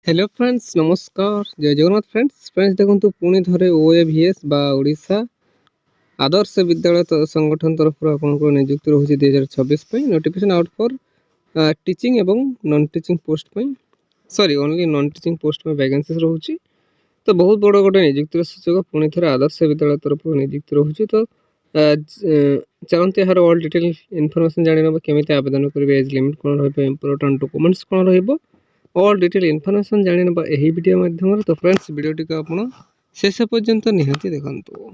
Hello friends नमस्कार जय Jagannath friends देखो पुणी थे ओएवीएस बा ओडिशा आदर्श विद्यालय संगठन तरफ आपको नियुक्ति रही 2026 नोटिफिकेशन आउट फॉर टीचिंग एवं non teaching post sorry only non teaching post में वैकेंसीज रोचे। तो बहुत बड़ गोटे नियुक्तिर सूचक पुणी थे आदर्श विद्यालय तरफ नियुक्ति रोचे। तो चलते यार ऑल डिटेल इनफॉरमेशन जाना केमी आवेदन करेंगे एज लिमिट कौन इंपोर्टेंट डॉक्यूमेंट्स कौन रही ऑल डिटेल इनफॉरमेशन जाना यही वीडियो माध्यम। तो फ्रेंड्स वीडियो को आप शेष पर्यंत निहाती देखो।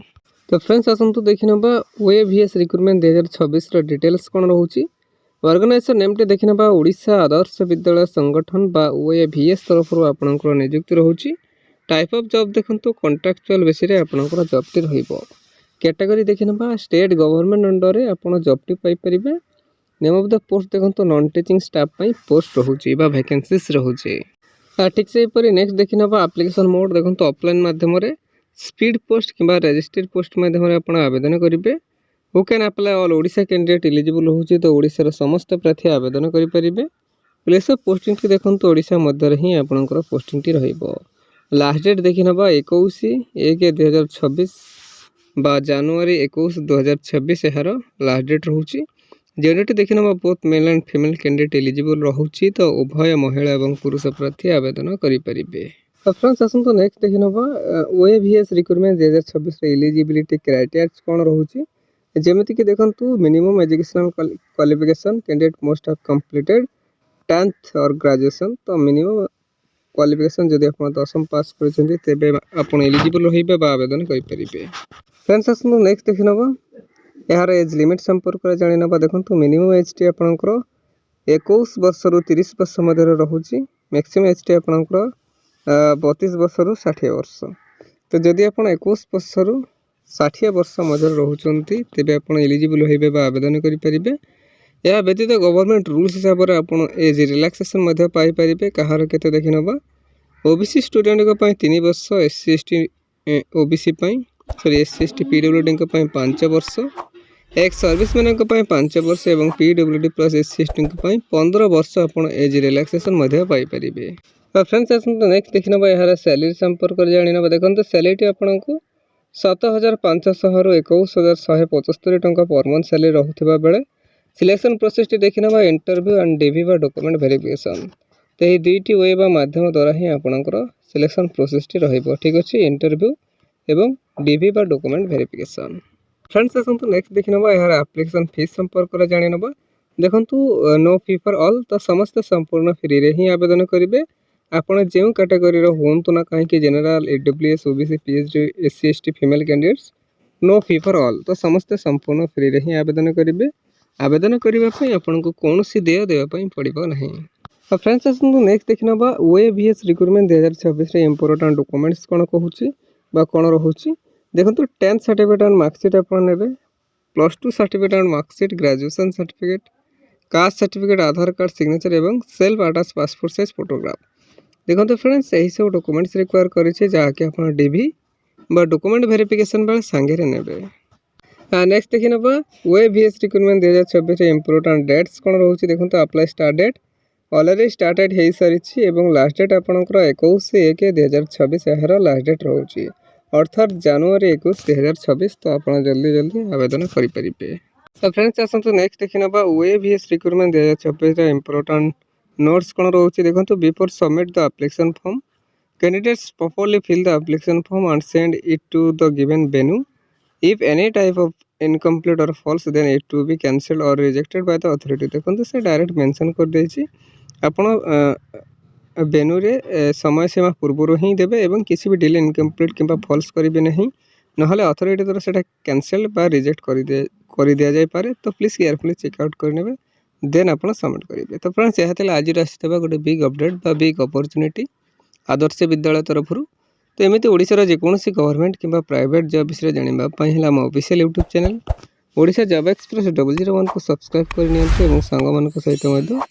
तो फ्रेंड्स आसतु देखी ना ओएवीएस रिक्रुटमेंट 2026 डिटेल्स कौन रोचे। ऑर्गेनाइजेशन नेम टे देखी ना ओडिशा आदर्श विद्यालय संगठन बा ओएवीएस तरफ आपंकर नियुक्ति रोचे। टाइप ऑफ जॉब देखो कॉन्ट्रैक्चुअल बेसिस आपंकर जॉब टी कैटेगरी देखी ना स्टेट गवर्नमेंट अंडर में आप job T Piper. Name of the post देखो नॉन टीचिंग स्टाफ पोस्ट रोचे वैकेंसीज रोचे। ठीक से नेक्स्ट देखी ना एप्लिकेशन मोड देखो ऑफलाइन माध्यम स्पीड पोस्ट किंवा रजिस्ट्रेड पोस्ट माध्यम आप आवेदन करेंगे। Who can apply all Odisha candidate eligible होची। तो ओडिशा समस्त प्रार्थी आवेदन करेंगे। प्लेस ऑफ पोस्टिंग की देखो ओडिशा मध्य ही आपंकर पोस्टिंग रहिबो। लास्ट डेट देखी ना 21/1/2026 बा जनवरी 21/2026 यार लास्ट डेट रोचे। जेंडर देखी ना both male and female candidate eligible रोचे। तो उभय महिला और पुरुष प्रार्थी आवेदन करेंगे। तो फ्रेंड्स आसतु नेक्स्ट देखी ना ओएवीएस रिक्रुटमेंट 2026 एलिजिबिलिटी क्राइटेरिया कौन रोचे। जमीक देखो minimum educational qualification candidate must have completed 10th और ग्रेजुएशन। तो मिनिमम क्वालिफिकेशन जदि आप 10th पास कर एलिजिबल रही आवेदन करेंगे। फ्रेंड्स आसतु नेक्स्ट देखी ना यार एज लिमिट संपर्क जाना देखो मिनिमम एज टी आपंकर 21 वर्ष रु 30 वर्ष मध्य रोचे। मैक्सिमम एज टी आपंकर 32 वर्ष रु 60 वर्ष। तो जदि आप 21 वर्ष रु 60 वर्ष मध्य रोचते तेज आप एलिजिबल होइबे आवेदन करेंगे। यह व्यतीत गवर्नमेंट रूल्स हिसाब से आप एज रिलैक्सेशन पाइपर। कहार के देखी ना ओबीसी स्टूडेंट 3 वर्ष SC ST OBC sorry SC ST PWD 5 वर्ष एक्स सर्विस मैन 5 वर्ष और PWD प्लस SC ST 15 वर्ष आप एज रिलैक्सेशन पाइपर। तो फ्रेंड्स आसतु नेक्स्ट देखी ना यार सैलरी संपर्क जाना देखो सैलरी आपको 7,500 रु 21,175 टंका पर मंथ सैलरी रोकवा बेले सिलेक्शन प्रोसेस टी देखी ना इंटरव्यू एंड डीवी बा डॉक्यूमेंट वेरिफिकेशन। तो ये दुईटी वे बा माध्यम द्वारा ही आपंकर सिलेक्शन प्रोसेस टी रहिबो। ठीक अच्छे इंटरव्यू एवं डीवी बा डॉक्यूमेंट वेरिफिकेशन। फ्रेंड्स आसतु नेक्स्ट देखी ना यार एप्लिकेशन फीस संपर्क जाना देखो नो फी फॉर ऑल। तो समस्त संपूर्ण फ्री रे ही आवेदन करेंगे। आपड़ जो कैटेगरी हूँ ना कहीं general EWS OBC PhD SC ST female candidates no fee for all. तो समस्त संपूर्ण फ्री रे ही आवेदन करेंगे। आवेदन करने आपको कौन देय देवाई पड़ो ना। तो फ्रेंड्स आसतु नेक्स्ट देखी ना ओएवीएस रिक्रुटमेंट 2026 इंपोर्टेंट डॉक्यूमेंट्स कौन कहूँ कौन रोचे। देखो 10th सर्टिफिकेट एंड मार्कशीट आप ने +2 certificate and marksheet graduation certificate caste certificate Aadhaar card signature एवं self attach passport size photograph. देखो तो फ्रेंड्स यही सब डॉक्यूमेंट्स रिक्वायर करेंगे जहाँकि आप डीवी बा डॉक्यूमेंट वेरिफिकेशन बेले सांगे नेबे। नेक्स्ट देखी ना ओएवीएस रिक्रुटमेंट 2026 इंपोर्टेंट डेट्स कौन रोचे। देखो तो apply start date already started हो सारी और लास्ट डेट आपंकर 21/1/2026 यार लास्ट डेट रोचे अर्थात जनवरी 21 2026। तो आप जल्दी जल्दी आवेदन करेंगे। तो फ्रेंड्स आसतु नेक्स्ट देखी ना ओएवीएस रिक्रुटमेंट 2026 इंपोर्टेंट नोट्स कौन रोचे। देखो before submit the application form candidates properly fill the application form and send it to the given venue. If any type of incomplete or false then it to be cancelled or rejected by the authority. देखो से direct mention कर देछि आपण venue रे समय सीमा पूर्व ही देवे और किसी भी डिले इनकम्प्लीट किंबा फॉल्स करेंगे नहीं ना अथॉरिटी द्वारा से कैंसल बा रिजेक्ट कर दि जाए पारे। तो प्लीज केयरफुली चेकआउट करने देन आप सबमिट करेंगे। तो फ्रेंड्स यह आज आसवा गोटे बिग अपडेट बा बिग अपॉर्चुनिटी आदर्श विद्यालय तरफ। तो एमती ओडिशार जेकोसी गवर्नमेंट किंबा प्राइवेट जॉब विषय जानापी आम official YouTube channel Odisha job express 001 को सब्सक्राइब करनी और सांग मान सहित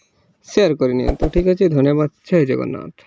शेयर करनी। ठीक अच्छे धन्यवाद। जय जगन्नाथ।